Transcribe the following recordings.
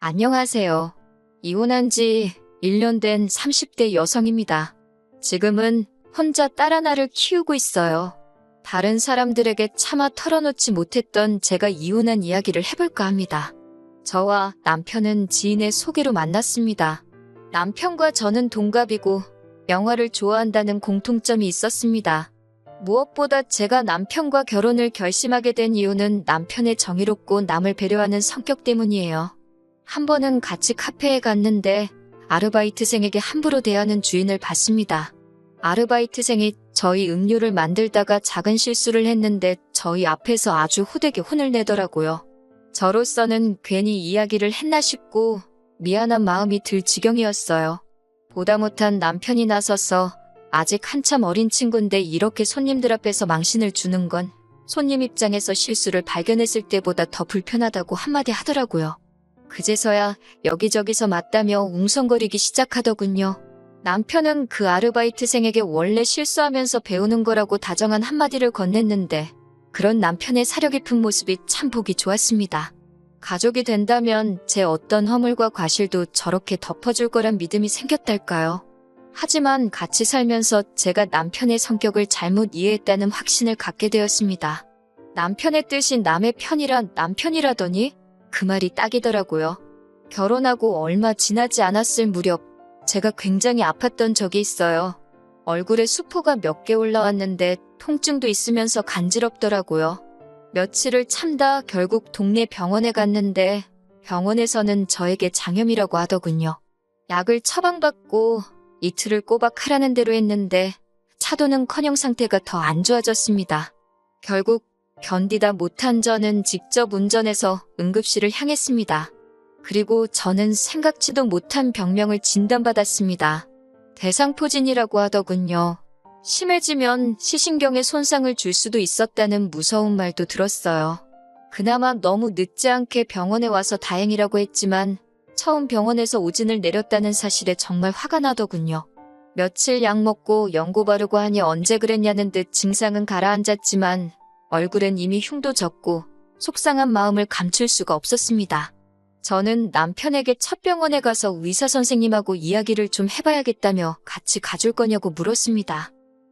안녕하세요. 이혼한 지 1년 된 30대 여성입니다. 지금은 혼자 딸 하나를 키우고 있어요. 다른 사람들에게 차마 털어놓지 못했던 제가 이혼한 이야기를 해볼까 합니다. 저와 남편은 지인의 소개로 만났습니다. 남편과 저는 동갑이고 영화를 좋아한다는 공통점이 있었습니다. 무엇보다 제가 남편과 결혼을 결심하게 된 이유는 남편의 정의롭고 남을 배려하는 성격 때문이에요. 한 번은 같이 카페에 갔는데 아르바이트생에게 함부로 대하는 주인을 봤습니다. 아르바이트생이 저희 음료를 만들다가 작은 실수를 했는데 저희 앞에서 아주 호되게 혼을 내더라고요. 저로서는 괜히 이야기를 했나 싶고 미안한 마음이 들 지경이었어요. 보다 못한 남편이 나서서 아직 한참 어린 친구인데 이렇게 손님들 앞에서 망신을 주는 건 손님 입장에서 실수를 발견했을 때보다 더 불편하다고 한마디 하더라고요. 그제서야 여기저기서 맞다며 웅성거리기 시작하더군요. 남편은 그 아르바이트생에게 원래 실수하면서 배우는 거라고 다정한 한마디를 건넸는데 그런 남편의 사려 깊은 모습이 참 보기 좋았습니다. 가족이 된다면 제 어떤 허물과 과실도 저렇게 덮어줄 거란 믿음이 생겼달까요? 하지만 같이 살면서 제가 남편의 성격을 잘못 이해했다는 확신을 갖게 되었습니다. 남편의 뜻이 남의 편이란 남편이라더니 그 말이 딱이더라고요. 결혼하고 얼마 지나지 않았을 무렵 제가 굉장히 아팠던 적이 있어요. 얼굴에 수포가 몇 개 올라왔는데 통증도 있으면서 간지럽더라고요. 며칠을 참다 결국 동네 병원에 갔는데 병원에서는 저에게 장염이라고 하더군요. 약을 처방받고 이틀을 꼬박 하라는 대로 했는데 차도는커녕 상태가 더 안 좋아졌습니다. 결국 견디다 못한 저는 직접 운전해서 응급실을 향했습니다. 그리고 저는 생각지도 못한 병명을 진단받았습니다. 대상포진이라고 하더군요. 심해지면 시신경에 손상을 줄 수도 있었다는 무서운 말도 들었어요. 그나마 너무 늦지 않게 병원에 와서 다행이라고 했지만 처음 병원에서 오진을 내렸다는 사실에 정말 화가 나더군요. 며칠 약 먹고 연고 바르고 하니 언제 그랬냐는 듯 증상은 가라앉았지만 얼굴엔 이미 흉도 졌고 속상한 마음을 감출 수가 없었습니다. 저는 남편에게 첫 병원에 가서 의사 선생님하고 이야기를 좀 해봐야겠다며 같이 가줄 거냐고 물었습니다.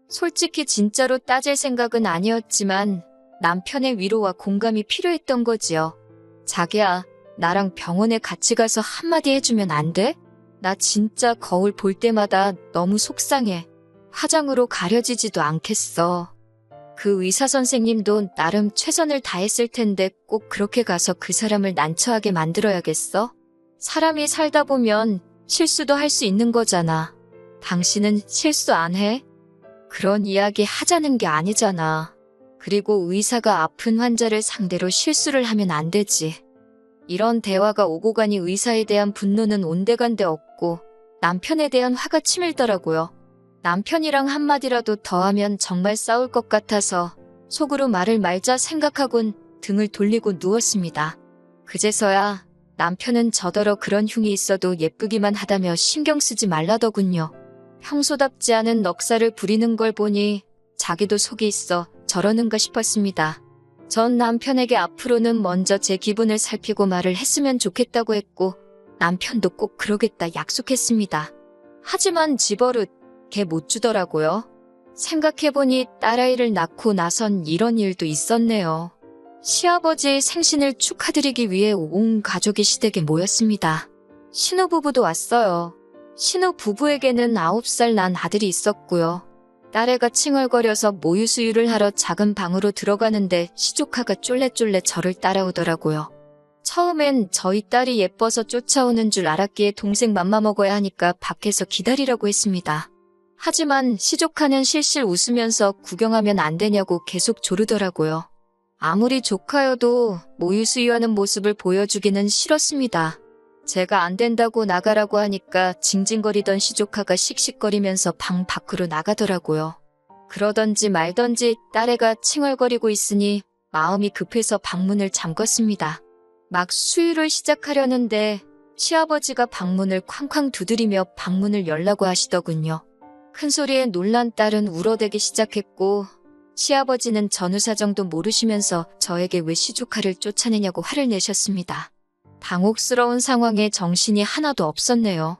솔직히 진짜로 따질 생각은 아니었지만 남편의 위로와 공감이 필요했던 거지요. 자기야, 나랑 병원에 같이 가서 한마디 해주면 안 돼? 나 진짜 거울 볼 때마다 너무 속상해. 화장으로 가려지지도 않겠어. 그 의사 선생님도 나름 최선을 다했을 텐데 꼭 그렇게 가서 그 사람을 난처하게 만들어야겠어? 사람이 살다 보면 실수도 할 수 있는 거잖아. 당신은 실수 안 해? 그런 이야기 하자는 게 아니잖아. 그리고 의사가 아픈 환자를 상대로 실수를 하면 안 되지. 이런 대화가 오고 가니 의사에 대한 분노는 온데간데 없고 남편에 대한 화가 치밀더라고요. 남편이랑 한마디라도 더 하면 정말 싸울 것 같아서 속으로 말을 말자 생각하곤 등을 돌리고 누웠습니다. 그제서야 남편은 저더러 그런 흉이 있어도 예쁘기만 하다며 신경 쓰지 말라더군요. 평소답지 않은 넉살을 부리는 걸 보니 자기도 속이 있어 저러는가 싶었습니다. 전 남편에게 앞으로는 먼저 제 기분을 살피고 말을 했으면 좋겠다고 했고 남편도 꼭 그러겠다 약속했습니다. 하지만 집버릇 개 못 주더라고요. 생각해보니 딸아이를 낳고 나선 이런 일도 있었네요. 시아버지의 생신을 축하드리기 위해 온 가족이 시댁에 모였습니다. 신혼부부도 왔어요. 신혼부부에게는 9살 난 아들이 있었고요. 딸애가 칭얼거려서 모유 수유를 하러 작은 방으로 들어가는데 시조카가 쫄래쫄래 저를 따라오더라고요. 처음엔 저희 딸이 예뻐서 쫓아오는 줄 알았기에 동생 맘마 먹어야 하니까 밖에서 기다리라고 했습니다. 하지만 시조카는 실실 웃으면서 구경하면 안 되냐고 계속 조르더라고요. 아무리 조카여도 모유 수유하는 모습을 보여주기는 싫었습니다. 제가 안 된다고 나가라고 하니까 징징거리던 시조카가 씩씩거리면서 방 밖으로 나가더라고요. 그러던지 말던지 딸애가 칭얼거리고 있으니 마음이 급해서 방문을 잠궜습니다. 막 수유를 시작하려는데 시아버지가 방문을 쾅쾅 두드리며 방문을 열라고 하시더군요. 큰 소리에 놀란 딸은 울어대기 시작했고 시아버지는 전후 사정도 모르시면서 저에게 왜 시조카를 쫓아내냐고 화를 내셨습니다. 당혹스러운 상황에 정신이 하나도 없었네요.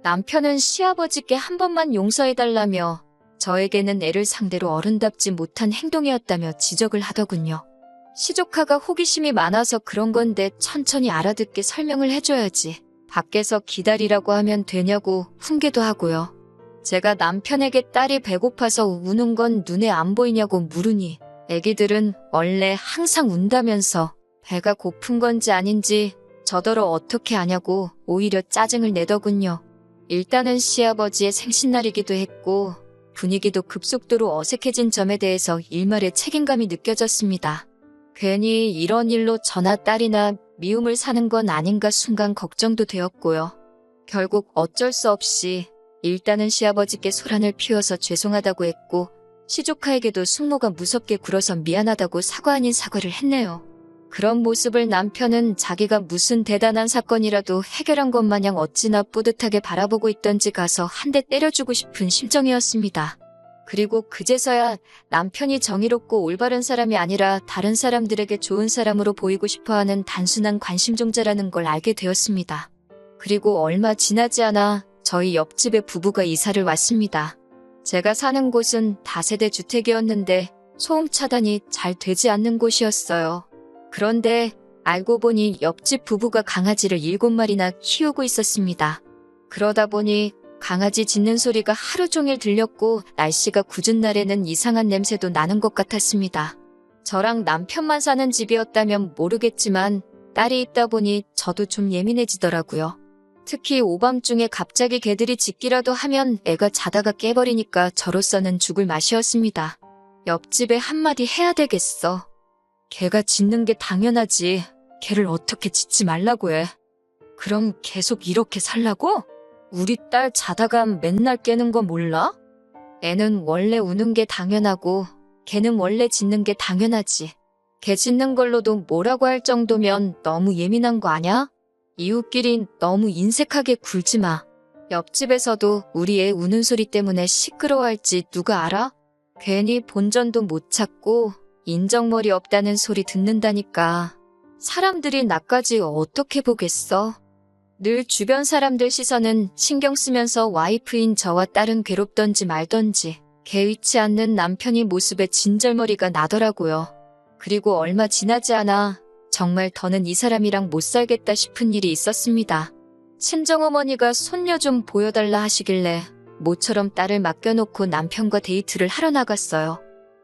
남편은 시아버지께 한 번만 용서해달라며 저에게는 애를 상대로 어른답지 못한 행동이었다며 지적을 하더군요. 시조카가 호기심이 많아서 그런 건데 천천히 알아듣게 설명을 해줘야지. 밖에서 기다리라고 하면 되냐고 훈계도 하고요. 제가 남편에게 딸이 배고파서 우는 건 눈에 안 보이냐고 물으니 애기들은 원래 항상 운다면서 배가 고픈 건지 아닌지 저더러 어떻게 아냐고 오히려 짜증을 내더군요. 일단은 시아버지의 생신날이기도 했고 분위기도 급속도로 어색해진 점에 대해서 일말의 책임감이 느껴졌습니다. 괜히 이런 일로 저나 딸이나 미움을 사는 건 아닌가 순간 걱정도 되었고요. 결국 어쩔 수 없이 일단은 시아버지께 소란을 피워서 죄송하다고 했고 시조카에게도 숙모가 무섭게 굴어서 미안하다고 사과 아닌 사과를 했네요. 그런 모습을 남편은 자기가 무슨 대단한 사건이라도 해결한 것 마냥 어찌나 뿌듯하게 바라보고 있던지 가서 한 대 때려주고 싶은 심정이었습니다. 그리고 그제서야 남편이 정의롭고 올바른 사람이 아니라 다른 사람들에게 좋은 사람으로 보이고 싶어하는 단순한 관심종자라는 걸 알게 되었습니다. 그리고 얼마 지나지 않아 저희 옆집에 부부가 이사를 왔습니다. 제가 사는 곳은 다세대 주택이었는데 소음 차단이 잘 되지 않는 곳이었어요. 그런데 알고 보니 옆집 부부가 강아지를 7마리나 키우고 있었습니다. 그러다 보니 강아지 짖는 소리가 하루 종일 들렸고 날씨가 궂은 날에는 이상한 냄새도 나는 것 같았습니다. 저랑 남편만 사는 집이었다면 모르겠지만 딸이 있다 보니 저도 좀 예민해지더라고요. 특히 오밤중에 갑자기 개들이 짖기라도 하면 애가 자다가 깨버리니까 저로서는 죽을 맛이었습니다. 옆집에 한마디 해야 되겠어. 개가 짖는 게 당연하지. 개를 어떻게 짖지 말라고 해. 그럼 계속 이렇게 살라고? 우리 딸 자다가 맨날 깨는 거 몰라? 애는 원래 우는 게 당연하고 개는 원래 짖는 게 당연하지. 개 짖는 걸로도 뭐라고 할 정도면 너무 예민한 거 아냐? 이웃끼리 너무 인색하게 굴지 마. 옆집에서도 우리 애 우는 소리 때문에 시끄러워할지 누가 알아? 괜히 본전도 못 찾고 인정머리 없다는 소리 듣는다니까. 사람들이 나까지 어떻게 보겠어? 늘 주변 사람들 시선은 신경 쓰면서 와이프인 저와 딸은 괴롭던지 말던지 개의치 않는 남편이 모습에 진절머리가 나더라고요. 그리고 얼마 지나지 않아 정말 더는 이 사람이랑 못 살겠다 싶은 일이 있었습니다. 친정어머니가 손녀 좀 보여달라 하시길래 모처럼 딸을 맡겨놓고 남편과 데이트를 하러 나갔어요.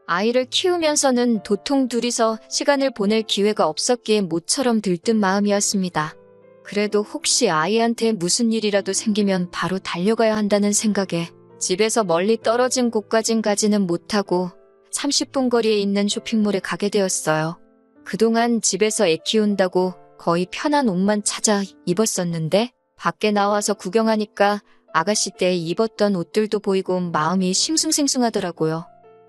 아이를 키우면서는 도통 둘이서 시간을 보낼 기회가 없었기에 모처럼 들뜬 마음이었습니다. 그래도 혹시 아이한테 무슨 일이라도 생기면 바로 달려가야 한다는 생각에 집에서 멀리 떨어진 곳까진 가지는 못하고 30분 거리에 있는 쇼핑몰에 가게 되었어요. 그동안 집에서 애 키운다고 거의 편한 옷만 찾아 입었었는데 밖에 나와서 구경하니까 아가씨 때 입었던 옷들도 보이고 마음이 싱숭생숭하더라고요.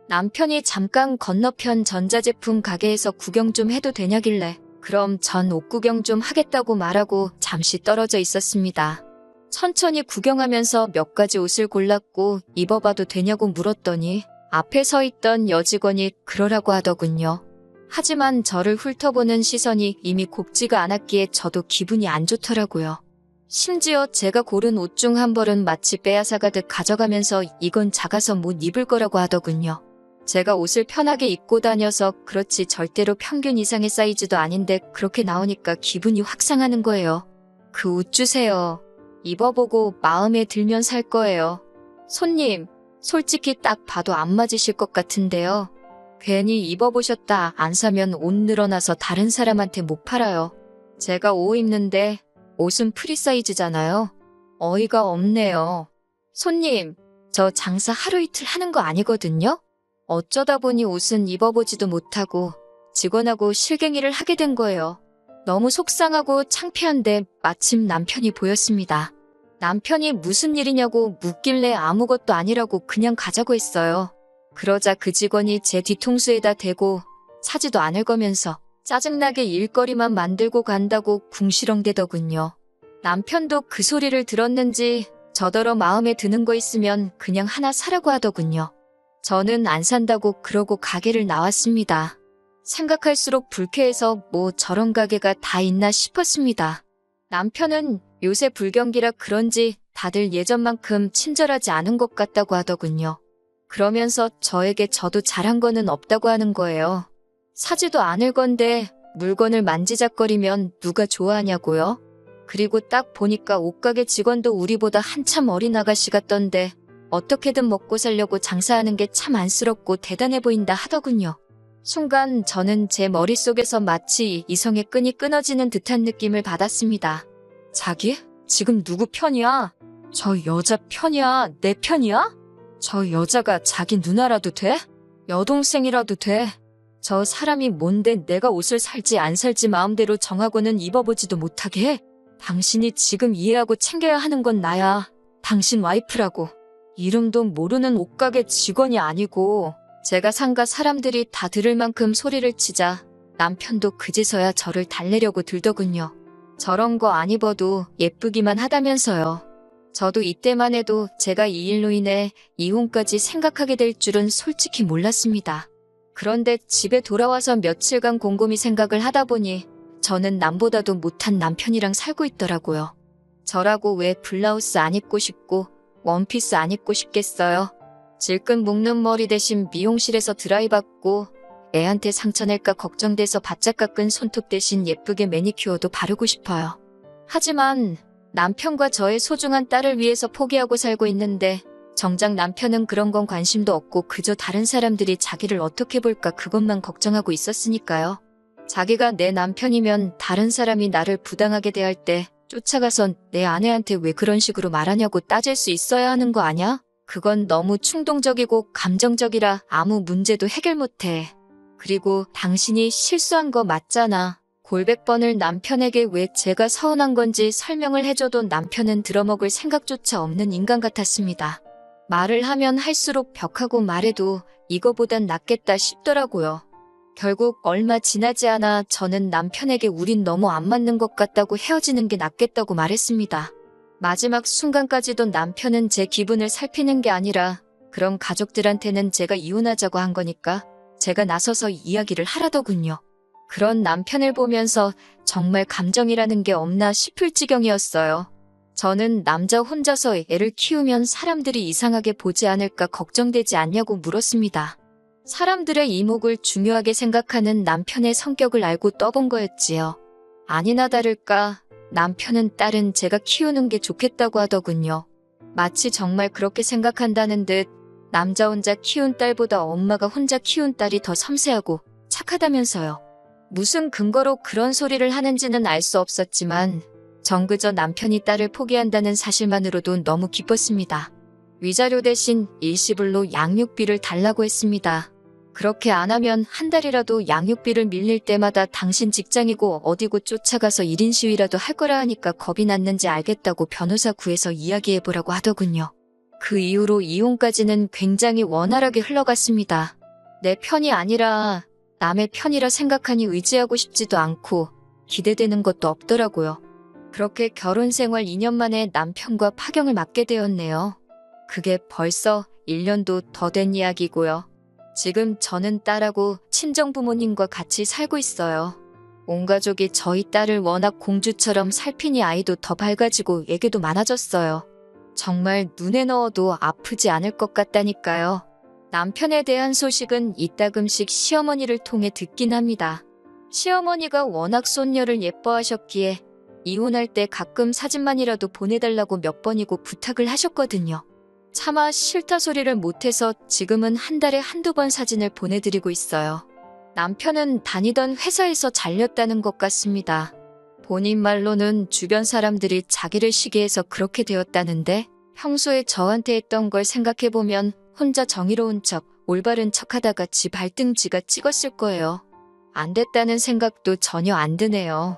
남편이 잠깐 건너편 전자제품 가게에서 구경 좀 해도 되냐길래 그럼 전 옷 구경 좀 하겠다고 말하고 잠시 떨어져 있었습니다. 천천히 구경하면서 몇 가지 옷을 골랐고 입어봐도 되냐고 물었더니 앞에 서 있던 여직원이 그러라고 하더군요. 하지만 저를 훑어보는 시선이 이미 곱지가 않았기에 저도 기분이 안 좋더라고요. 심지어 제가 고른 옷 중 한 벌은 마치 빼앗아가듯 가져가면서 이건 작아서 못 입을 거라고 하더군요. 제가 옷을 편하게 입고 다녀서 그렇지 절대로 평균 이상의 사이즈도 아닌데 그렇게 나오니까 기분이 확 상하는 거예요. 그 옷 주세요. 입어보고 마음에 들면 살 거예요. 손님, 솔직히 딱 봐도 안 맞으실 것 같은데요. 괜히 입어보셨다 안 사면 옷 늘어나서 다른 사람한테 못 팔아요. 제가 옷 입는데 옷은 프리 사이즈잖아요. 어이가 없네요. 손님, 저 장사 하루 이틀 하는 거 아니거든요. 어쩌다 보니 옷은 입어보지도 못하고 직원하고 실갱이를 하게 된 거예요. 너무 속상하고 창피한데 마침 남편이 보였습니다. 남편이 무슨 일이냐고 묻길래 아무것도 아니라고 그냥 가자고 했어요. 그러자 그 직원이 제 뒤통수에다 대고 사지도 않을 거면서 짜증나게 일거리만 만들고 간다고 궁시렁대더군요. 남편도 그 소리를 들었는지 저더러 마음에 드는 거 있으면 그냥 하나 사라고 하더군요. 저는 안 산다고 그러고 가게를 나왔습니다. 생각할수록 불쾌해서 뭐 저런 가게가 다 있나 싶었습니다. 남편은 요새 불경기라 그런지 다들 예전만큼 친절하지 않은 것 같다고 하더군요. 그러면서 저에게 저도 잘한 거는 없다고 하는 거예요. 사지도 않을 건데 물건을 만지작거리면 누가 좋아하냐고요? 그리고 딱 보니까 옷가게 직원도 우리보다 한참 어린 아가씨 같던데 어떻게든 먹고 살려고 장사하는 게 참 안쓰럽고 대단해 보인다 하더군요. 순간 저는 제 머릿속에서 마치 이성의 끈이 끊어지는 듯한 느낌을 받았습니다. 자기? 지금 누구 편이야? 저 여자 편이야? 내 편이야? 저 여자가 자기 누나라도 돼? 여동생이라도 돼? 저 사람이 뭔데 내가 옷을 살지 안 살지 마음대로 정하고는 입어보지도 못하게 해? 당신이 지금 이해하고 챙겨야 하는 건 나야. 당신 와이프라고. 이름도 모르는 옷가게 직원이 아니고 제가 상가 사람들이 다 들을 만큼 소리를 치자 남편도 그제서야 저를 달래려고 들더군요. 저런 거 안 입어도 예쁘기만 하다면서요. 저도 이때만 해도 제가 이 일로 인해 이혼까지 생각하게 될 줄은 솔직히 몰랐습니다. 그런데 집에 돌아와서 며칠간 곰곰이 생각을 하다 보니 저는 남보다도 못한 남편이랑 살고 있더라고요. 저라고 왜 블라우스 안 입고 싶고 원피스 안 입고 싶겠어요? 질끈 묶는 머리 대신 미용실에서 드라이 받고 애한테 상처 낼까 걱정돼서 바짝 깎은 손톱 대신 예쁘게 매니큐어도 바르고 싶어요. 하지만 남편과 저의 소중한 딸을 위해서 포기하고 살고 있는데 정작 남편은 그런 건 관심도 없고 그저 다른 사람들이 자기를 어떻게 볼까 그것만 걱정하고 있었으니까요. 자기가 내 남편이면 다른 사람이 나를 부당하게 대할 때 쫓아가선 내 아내한테 왜 그런 식으로 말하냐고 따질 수 있어야 하는 거 아냐? 그건 너무 충동적이고 감정적이라 아무 문제도 해결 못해. 그리고 당신이 실수한 거 맞잖아. 골백 번을 남편에게 왜 제가 서운한 건지 설명을 해줘도 남편은 들어먹을 생각조차 없는 인간 같았습니다. 말을 하면 할수록 벽하고 말해도 이거보단 낫겠다 싶더라고요. 결국 얼마 지나지 않아 저는 남편에게 우린 너무 안 맞는 것 같다고 헤어지는 게 낫겠다고 말했습니다. 마지막 순간까지도 남편은 제 기분을 살피는 게 아니라 그럼 가족들한테는 제가 이혼하자고 한 거니까 제가 나서서 이야기를 하라더군요. 그런 남편을 보면서 정말 감정이라는 게 없나 싶을 지경이었어요. 저는 남자 혼자서 애를 키우면 사람들이 이상하게 보지 않을까 걱정되지 않냐고 물었습니다. 사람들의 이목을 중요하게 생각하는 남편의 성격을 알고 떠본 거였지요. 아니나 다를까 남편은 딸은 제가 키우는 게 좋겠다고 하더군요. 마치 정말 그렇게 생각한다는 듯 남자 혼자 키운 딸보다 엄마가 혼자 키운 딸이 더 섬세하고 착하다면서요. 무슨 근거로 그런 소리를 하는지는 알 수 없었지만 전 그저 남편이 딸을 포기한다는 사실만으로도 너무 기뻤습니다. 위자료 대신 일시불로 양육비를 달라고 했습니다. 그렇게 안 하면 한 달이라도 양육비를 밀릴 때마다 당신 직장이고 어디고 쫓아가서 1인 시위라도 할 거라 하니까 겁이 났는지 알겠다고 변호사 구해서 이야기해보라고 하더군요. 그 이후로 이혼까지는 굉장히 원활하게 흘러갔습니다. 내 편이 아니라 남의 편이라 생각하니 의지하고 싶지도 않고 기대되는 것도 없더라고요. 그렇게 결혼 생활 2년 만에 남편과 파경을 맞게 되었네요. 그게 벌써 1년도 더 된 이야기고요. 지금 저는 딸하고 친정부모님과 같이 살고 있어요. 온 가족이 저희 딸을 워낙 공주처럼 살피니 아이도 더 밝아지고 애교도 많아졌어요. 정말 눈에 넣어도 아프지 않을 것 같다니까요. 남편에 대한 소식은 이따금씩 시어머니를 통해 듣긴 합니다. 시어머니가 워낙 손녀를 예뻐하셨기에 이혼할 때 가끔 사진만이라도 보내달라고 몇 번이고 부탁을 하셨거든요. 차마 싫다 소리를 못해서 지금은 한 달에 한두 번 사진을 보내드리고 있어요. 남편은 다니던 회사에서 잘렸다는 것 같습니다. 본인 말로는 주변 사람들이 자기를 시기해서 그렇게 되었다는데 평소에 저한테 했던 걸 생각해보면 혼자 정의로운 척, 올바른 척 하다가 지 발등 지가 찍었을 거예요. 안 됐다는 생각도 전혀 안 드네요.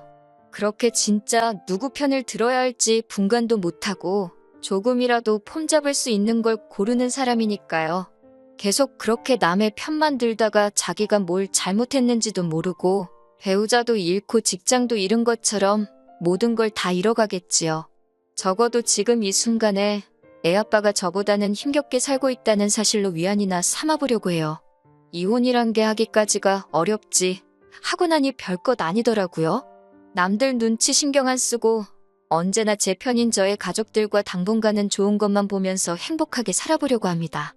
그렇게 진짜 누구 편을 들어야 할지 분간도 못하고 조금이라도 폼 잡을 수 있는 걸 고르는 사람이니까요. 계속 그렇게 남의 편만 들다가 자기가 뭘 잘못했는지도 모르고 배우자도 잃고 직장도 잃은 것처럼 모든 걸 다 잃어가겠지요. 적어도 지금 이 순간에 애아빠가 저보다는 힘겹게 살고 있다는 사실로 위안이나 삼아보려고 해요. 이혼이란 게 하기까지가 어렵지 하고 나니 별것 아니더라고요. 남들 눈치 신경 안 쓰고 언제나 제 편인 저의 가족들과 당분간은 좋은 것만 보면서 행복하게 살아보려고 합니다.